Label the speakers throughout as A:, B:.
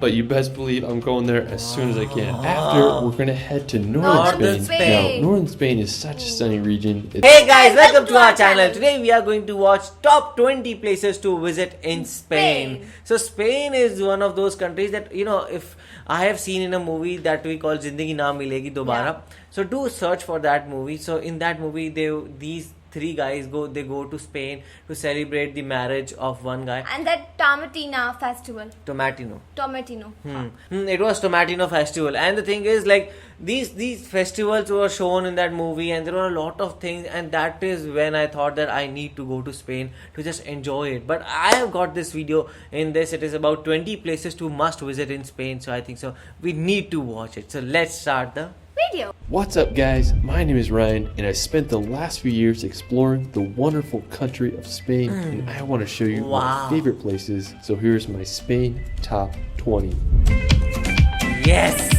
A: but you best believe I'm going there as soon as I can. After, we're gonna head to northern Spain. Now, northern Spain is such a stunning region.
B: Hey guys, welcome to our channel. Today we are going to watch top 20 places to visit in Spain. So Spain is one of those countries that, you know, if I have seen in a movie that we call Zindagi Na Milegi Dobara. So do search for that movie. So in that movie, these three guys go to Spain to celebrate the marriage of one guy.
C: And that Tomatina festival.
B: Tomatino.
C: It
B: was Tomatino festival. And the thing is, like, these festivals were shown in that movie, and there were a lot of things, and that is when I thought that I need to go to Spain to just enjoy it. But I have got this video in this. It is about 20 places to must visit in Spain. So I think so we need to watch it. So let's start the
C: video.
A: What's up guys, my name is Ryan and I spent the last few years exploring the wonderful country of Spain and I want to show you my favorite places. So here's my Spain top 20.
B: Yes!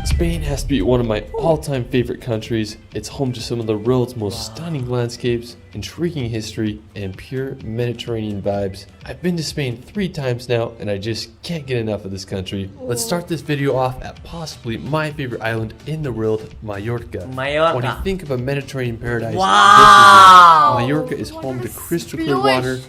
A: Spain has to be one of my all-time favorite countries. It's home to some of the world's most stunning landscapes, intriguing history, and pure Mediterranean vibes. I've been to Spain 3 times now, and I just can't get enough of this country. Let's start this video off at possibly my favorite island in the world, Mallorca. When you think of a Mediterranean paradise, this is it. Mallorca is home to crystal clear water,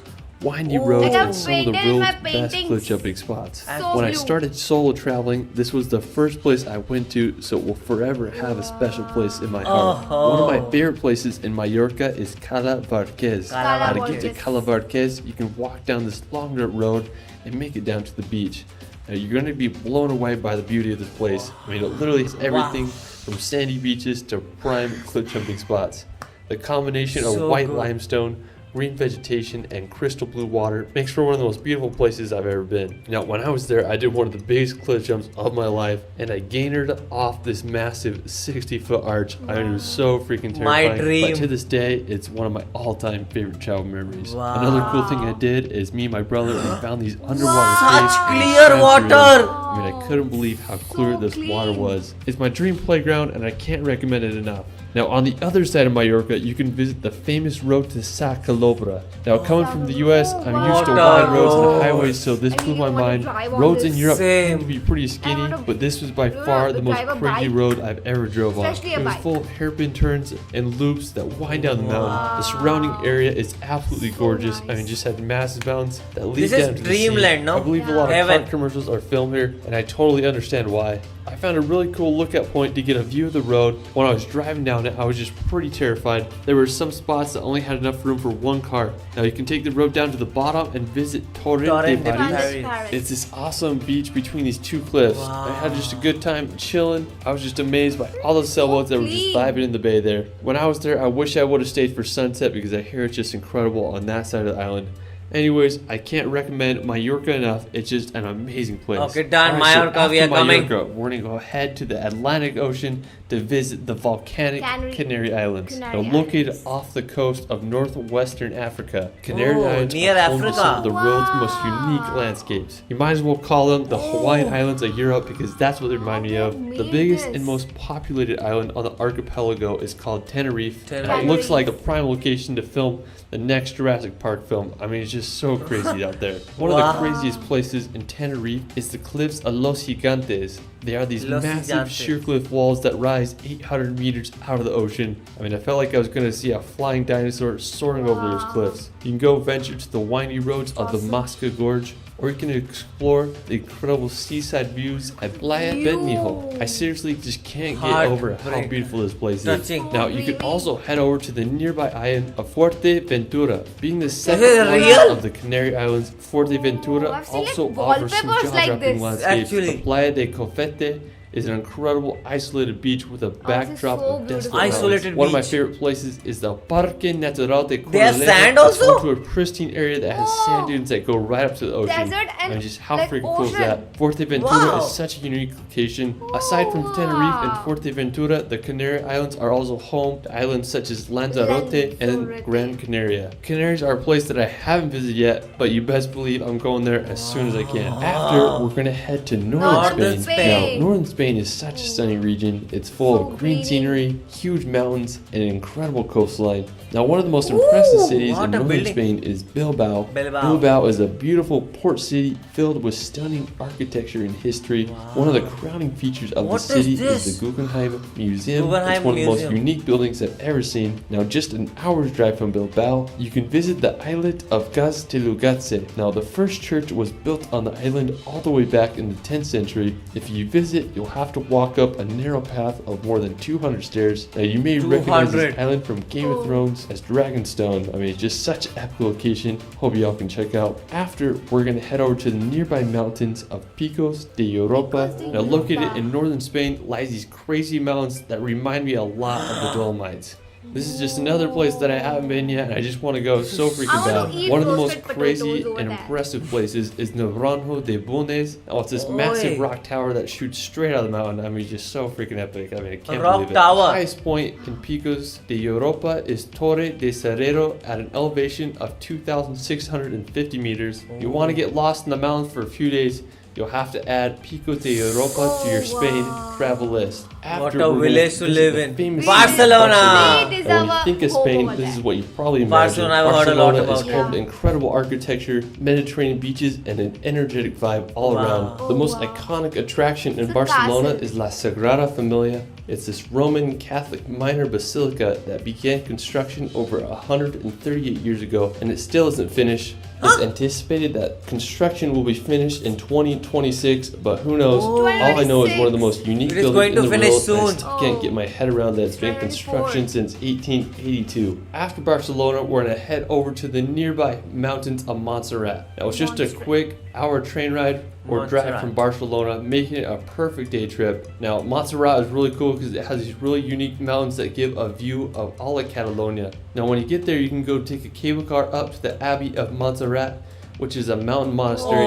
A: windy roads, and some of the world's best cliff jumping spots. When I started solo traveling, this was the first place I went to, so it will forever have a special place in my heart. One of my favorite places in Mallorca is Cala Varquez. Now, to get to Cala Varquez, you can walk down this long dirt road and make it down to the beach. Now, you're going to be blown away by the beauty of this place. I mean, it literally has everything from sandy beaches to prime cliff jumping spots. The combination of white limestone, green vegetation, and crystal blue water makes for one of the most beautiful places I've ever been. Now, when I was there, I did one of the biggest cliff jumps of my life, and I gained off this massive 60-foot arch. I mean, it was so freaking terrifying.
B: My dream.
A: But to this day, it's one of my all-time favorite travel memories. Another cool thing I did is me and my brother we found these underwater caves.
B: Such clear water!
A: I mean, I couldn't believe how clear this water was. It's my dream playground, and I can't recommend it enough. Now, on the other side of Mallorca, you can visit the famous road to Sa Calobra. Now, coming from the US, I'm used to wide roads and highways, so this blew my mind. Roads in Europe tend to be pretty skinny, but this was by far the most crazy road I've ever drove on. It was full of hairpin turns and loops that wind down the mountain. The surrounding area is absolutely gorgeous. I mean, just had massive mountains that lead down to the sea.
B: No?
A: I believe a lot of car commercials are filmed here, and I totally understand why. I found a really cool lookout point to get a view of the road. When I was driving down it, I was just pretty terrified. There were some spots that only had enough room for one car. Now you can take the road down to the bottom and visit Torrent de Paris. It's this awesome beach between these two cliffs. I had just a good time chilling. I was just amazed by all the sailboats that were just vibing in the bay there. When I was there, I wish I would have stayed for sunset because I hear it's just incredible on that side of the island. Anyways, I can't recommend Mallorca enough. It's just an amazing place.
B: Okay, done.
A: Mallorca,
B: so we are coming.
A: We're going to go ahead to the Atlantic Ocean to visit the volcanic Canary Islands. Now, located off the coast of northwestern Africa, Canary Islands are home to some of the world's most unique landscapes. You might as well call them the Hawaiian Islands of Europe because that's what they remind me of. The biggest and most populated island on the archipelago is called Tenerife. And it looks like a prime location to film the next Jurassic Park film. I mean, it's just so crazy out there. One of the craziest places in Tenerife is the cliffs of Los Gigantes. They are these massive sheer cliff walls that rise 800 meters out of the ocean. I mean, I felt like I was going to see a flying dinosaur soaring over those cliffs. You can go venture to the windy roads of the Mosca Gorge, or you can explore the incredible seaside views at Playa Benmijo. I seriously just can't get over how beautiful this place is. Now, you can also head over to the nearby island of Fuerteventura. Being the second largest of the Canary Islands, Fuerteventura also offers some jaw-dropping landscapes. The Playa de Cofete is an incredible isolated beach with a backdrop of desolate mountains. One of my favorite places is the Parque Natural de Cordillera. It's home to a pristine area that has sand dunes that go right up to the ocean. And just how freaking cool is that? Fuerteventura is such a unique location. Aside from Tenerife and Fuerteventura, the Canary Islands are also home to islands such as Lanzarote and Gran Canaria. Canaries are a place that I haven't visited yet, but you best believe I'm going there as soon as I can. After, we're going to head to northern Spain. Now, northern Spain Spain is such a stunning region. It's full of green scenery, huge mountains, and an incredible coastline. Now, one of the most impressive cities in northern Spain is Bilbao. Bilbao is a beautiful port city filled with stunning architecture and history. One of the crowning features of the city is the Guggenheim Museum. It's one of the most unique buildings I've ever seen. Now, just an hour's drive from Bilbao, you can visit the islet of Gaztelugatxe. Now, the first church was built on the island all the way back in the 10th century. If you visit, you'll have to walk up a narrow path of more than 200 stairs. Now, you may recognize this island from Game of Thrones as Dragonstone. I mean, it's just such an epic location. Hope y'all can check out. After, we're going to head over to the nearby mountains of Picos de Europa. Now, located in northern Spain lies these crazy mountains that remind me a lot of the Dolomites. This is just another place that I haven't been yet, and I just want to go so freaking bad. One of the most crazy and impressive places is Naranjo de Bulnes. Oh, it's this massive rock tower that shoots straight out of the mountain. I mean, just so freaking epic. I mean, I can't believe it. The highest point in Picos de Europa is Torre de Serrero at an elevation of 2,650 meters. You want to get lost in the mountains for a few days, you'll have to add Picos de Europa to your Spain travel list.
B: What a village to live in. Barcelona!
A: And when you think of Spain, this is what you probably imagine. Barcelona is home to incredible architecture, Mediterranean beaches, and an energetic vibe all around. The most iconic attraction in Barcelona is La Sagrada Familia. It's this Roman Catholic minor basilica that began construction over 138 years ago, and it still isn't finished. It's anticipated that construction will be finished in 2026, but who knows? All I know is one of the most unique buildings in the world. I still can't get my head around that it's been in construction since 1882. After Barcelona, we're gonna head over to the nearby mountains of Montserrat. Now, it's just a quick hour train ride or drive from Barcelona, making it a perfect day trip. Now, Montserrat is really cool because it has these really unique mountains that give a view of all of Catalonia. Now, when you get there, you can go take a cable car up to the Abbey of Montserrat, which is a mountain monastery.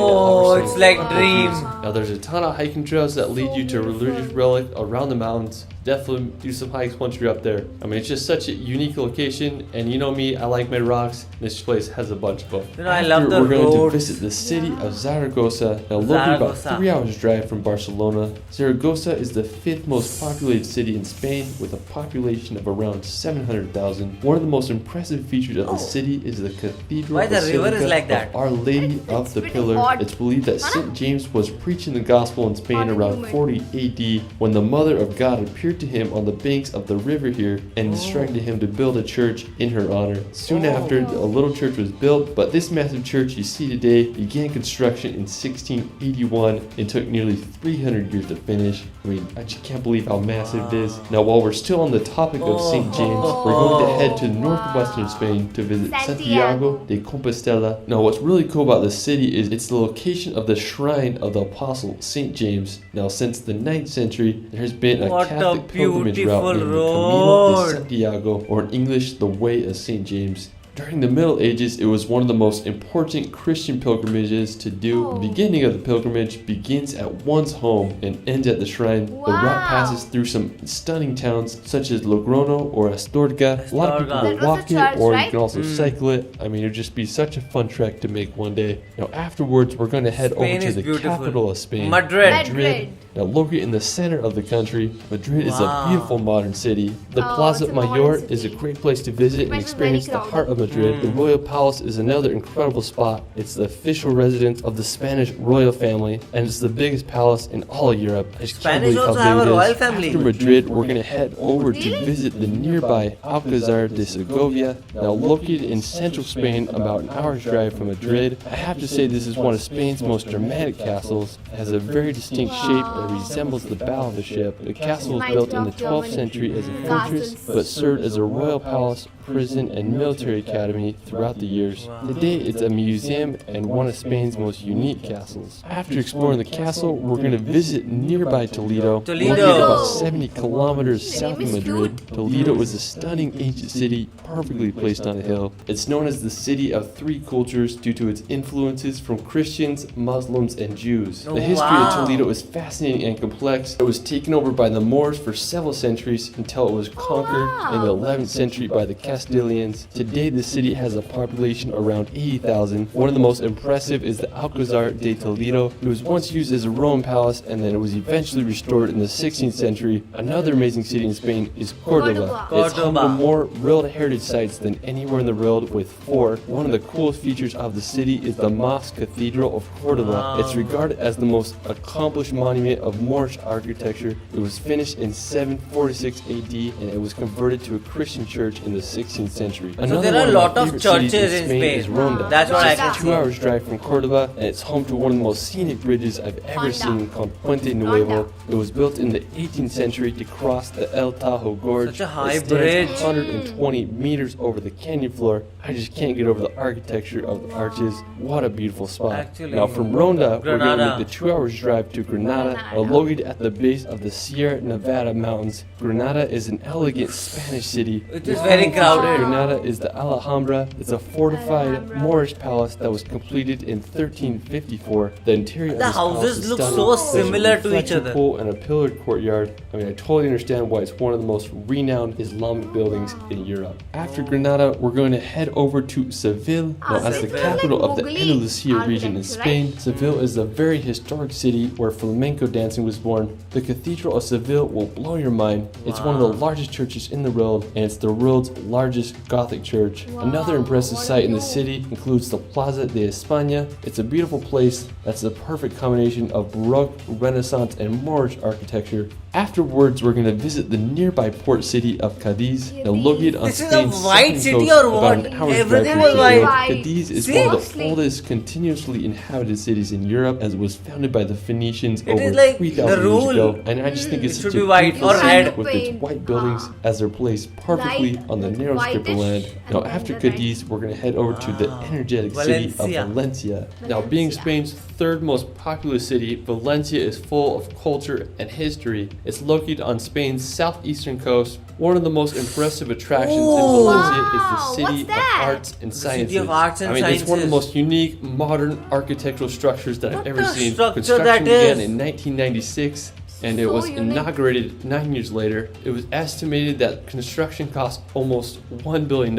B: It's like dreams.
A: Now, there's a ton of hiking trails that lead you to a religious relic around the mountains. Definitely do some hikes once you're up there. I mean, it's just such a unique location, and you know me, I like my rocks. This place has a bunch of them.
B: You know, I love the
A: roads. We're going to visit the city of Zaragoza. Now, located about 3 hours drive from Barcelona, Zaragoza is the 5th most populated city in Spain with a population of around 700,000. One of the most impressive features of the city is the Cathedral Basilica of Our Lady of the Pillar. It's believed that St. James was preaching the gospel in Spain around 40 AD when the Mother of God appeared to him on the banks of the river here and instructed him to build a church in her honor. Soon after, a little church was built, but this massive church you see today began construction in 1681 and took nearly 300 years to finish. I mean, I just can't believe how massive it is. Now, while we're still on the topic of St. James, we're going to head to northwestern Spain to visit Santiago de Compostela. Now, what's really cool about this city is it's the location of the shrine of the apostle St. James. Now, since the 9th century, there has been a Catholic pilgrimage route named the Camino de Santiago, or in English, the Way of St. James. During the Middle Ages, it was one of the most important Christian pilgrimages to do. The beginning of the pilgrimage begins at one's home and ends at the shrine. The route passes through some stunning towns such as Logrono or Astorga. A lot of people will walk it, or you can also cycle it. I mean, it would just be such a fun trek to make one day. Now, afterwards, we're going to head over to the capital of Spain, Madrid. Now, located in the center of the country, Madrid is a beautiful modern city. The Plaza Mayor is a great place to visit and experience the heart of Madrid. The Royal Palace is another incredible spot. It's the official residence of the Spanish royal family, and it's the biggest palace in all of Europe. I just can't believe how big it is. After Madrid, we're going to head over to visit the nearby Alcázar de Segovia. Now, located in central Spain, about an hour's drive from Madrid, I have to say this is one of Spain's most dramatic castles. It has a very distinct shape that resembles the bow of a ship. The castle was built in the 12th century as a fortress, but served as a royal palace, prison, and military academy throughout the years. Today, it's a museum and one of Spain's most unique castles. After exploring the castle, we're going to visit nearby Toledo. Located about 70 kilometers south of Madrid, Toledo is a stunning ancient city perfectly placed on a hill. It's known as the city of three cultures due to its influences from Christians, Muslims, and Jews. The history of Toledo is fascinating fascinating and complex. It was taken over by the Moors for several centuries until it was conquered in the 11th century by the Castilians. Today, the city has a population around 80,000. One of the most impressive is the Alcazar de Toledo. It was once used as a Roman palace, and then it was eventually restored in the 16th century. Another amazing city in Spain is Cordoba. It's home to more World Heritage Sites than anywhere in the world, with 4. One of the coolest features of the city is the Mosque Cathedral of Cordoba. It's regarded as the most accomplished monument of Moorish architecture. It was finished in 746 AD, and it was converted to a Christian church in the 16th century.
B: So there are a lot of churches in Spain.
A: Is Ronda.
B: That's what I can
A: see. 2 hours drive from Cordoba, and it's home to one of the most scenic bridges I've ever seen, called Puente Nuevo. It was built in the 18th century to cross the El Tajo Gorge.
B: Such a high bridge.
A: 120 meters over the canyon floor. I just can't get over the architecture of the arches. What a beautiful spot.
B: Actually,
A: now from Ronda, we're going to
B: Granada.
A: make the 2 hours drive to Granada, located at the base of the Sierra Nevada mountains. Granada is an elegant Spanish city.
B: It is very crowded.
A: Granada is the Alhambra. It's a fortified Moorish palace that was completed in 1354. The interior of
B: The
A: this palace
B: houses
A: is
B: look
A: stunning.
B: so
A: There's a
B: similar to each
A: reflection
B: other.
A: Pool and a pillared courtyard. I mean, I totally understand why it's one of the most renowned Islamic buildings in Europe. After Granada, we're going to head over to Seville. Now, as the
C: Seville.
A: capital of the
C: Mughal
A: Andalusia region in
C: architecture,
A: Spain, Seville is a very historic city where flamenco dancing was born. The Cathedral of Seville will blow your mind. It's one of the largest churches in the world, and it's the world's largest Gothic church. Another impressive site in the city includes the Plaza de España. It's a beautiful place that's the perfect combination of Baroque, Renaissance, and Moorish architecture. Afterwards, we're going to visit the nearby port city of Cadiz. Now, located on
B: This is a
A: Spain's
B: white
A: second
B: city
A: coast,
B: or
A: about
B: what?
A: an hour's drive
B: Everything
A: from
B: was
A: Seville.
C: white.
A: Cadiz is
B: See?
A: one of the oldest continuously inhabited cities in Europe, as it was founded by the Phoenicians
B: It
A: over
B: is like
A: 3,000
B: the
A: years ago.
B: rule.
A: And I just think it's
B: It
A: such
B: should
A: a
B: be white
A: beautiful
B: or
A: city
B: red.
A: with its white buildings as they're placed perfectly
C: Light,
A: on the narrow strip of
C: whitish,
A: land. Now,
C: and
A: after
C: then the
A: Cadiz, we're going to head over to the energetic city of
B: Valencia.
A: Valencia. Now, being Spain's third most populous city, Valencia is full of culture and history. It's located on Spain's southeastern coast. One of the most impressive attractions in Valencia is the
C: Wow,
A: city
C: what's
A: of
C: that?
A: arts and
B: The
A: sciences.
B: city of arts and
A: I mean, it's one of the
B: sciences.
A: most unique modern architectural structures that I've
B: What
A: ever
B: the
A: seen.
B: structure
A: Construction
B: that
A: began
B: is?
A: in 1996. And it
C: So
A: was
C: unique.
A: inaugurated 9 years later. It was estimated that construction cost almost $1 billion.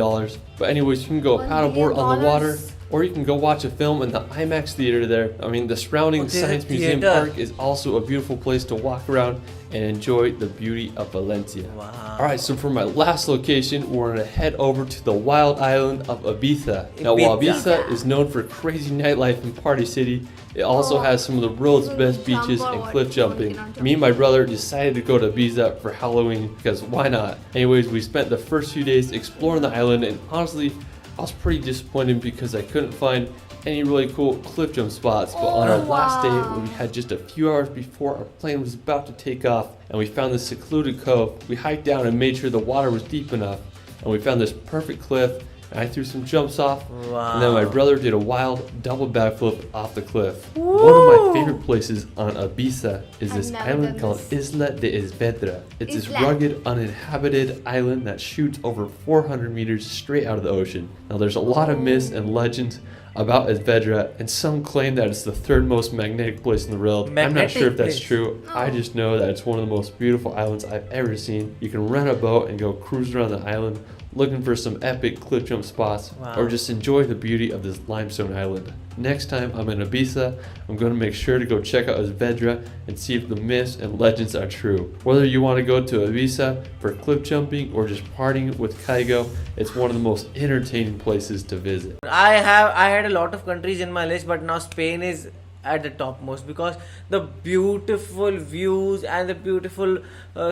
A: But anyways, you can go
C: $1
A: paddleboard on the water,
C: billion.
A: or you can go watch a film in the IMAX theater there. I mean, the surrounding
B: Oh, there's a
A: Science Museum
B: theater.
A: Park is also a beautiful place to walk around and enjoy the beauty of Valencia.
B: Wow.
A: Alright, so for my last location, we're going to head over to the wild island of Ibiza. Now, while
B: Ibiza.
A: Ibiza is known for crazy nightlife and party city, it also has some of the world's best beaches and cliff jumping. Me and my brother decided to go to Ibiza for Halloween because why not? Anyways, we spent the first few days exploring the island, and honestly, I was pretty disappointed because I couldn't find any really cool cliff jump spots. But on our last day, when we had just a few hours before our plane was about to take off, and we found this secluded cove, we hiked down and made sure the water was deep enough, and we found this perfect cliff. And I threw some jumps off, and then my brother did a wild double backflip off the cliff. One of my favorite places on Ibiza is this
C: I've never
A: island
C: done
A: called
C: this.
A: Isla de Esvedra. It's this
C: Isla.
A: rugged, uninhabited island that shoots over 400 meters straight out of the ocean. Now, there's a lot of myths and legends about Esvedra, and some claim that it's the third most magnetic place in the world. I'm not sure if that's
B: place.
A: true. I just know that it's one of the most beautiful islands I've ever seen. You can rent a boat and go cruise around the island looking for some epic cliff jump spots, or just enjoy the beauty of this limestone island. Next time I'm in Ibiza, I'm going to make sure to go check out Esvedra and see if the myths and legends are true. Whether you want to go to Ibiza for cliff jumping or just partying with Kaigo, it's one of the most entertaining places to visit.
B: I had a lot of countries in my list, but now Spain is at the topmost because the beautiful views and the beautiful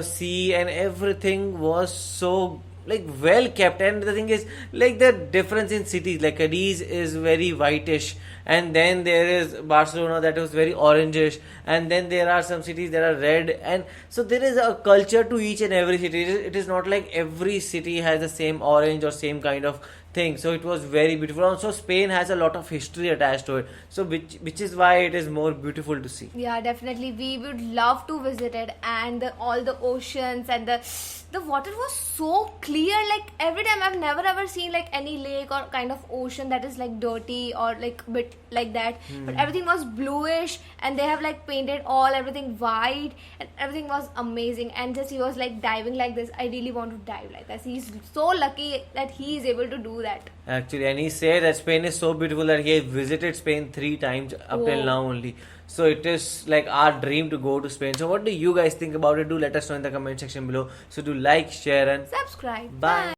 B: sea and everything was so well kept. And the thing is, the difference in cities, like Cadiz is very whitish, and then there is Barcelona that was very orangish, and then there are some cities that are red, and so there is a culture to each and every city. It is not like every city has the same orange or same kind of thing. So it was very beautiful. Also, Spain has a lot of history attached to it, so which is why it is more beautiful to see.
C: Yeah, definitely. We would love to visit it, and all the oceans and the the water was so clear. Like every time, I've never ever seen like any lake or kind of ocean that is like dirty or like bit like that. But everything was bluish, and they have like painted everything white, and everything was amazing. And just he was like diving like this. I really want to dive like this. He's so lucky that he is able to do that.
B: Actually, and he said that Spain is so beautiful that he has visited Spain 3 times up till now only. So it is like our dream to go to Spain. So what do you guys think about it? Do let us know in the comment section below. So do like, share and
C: Subscribe.
B: bye.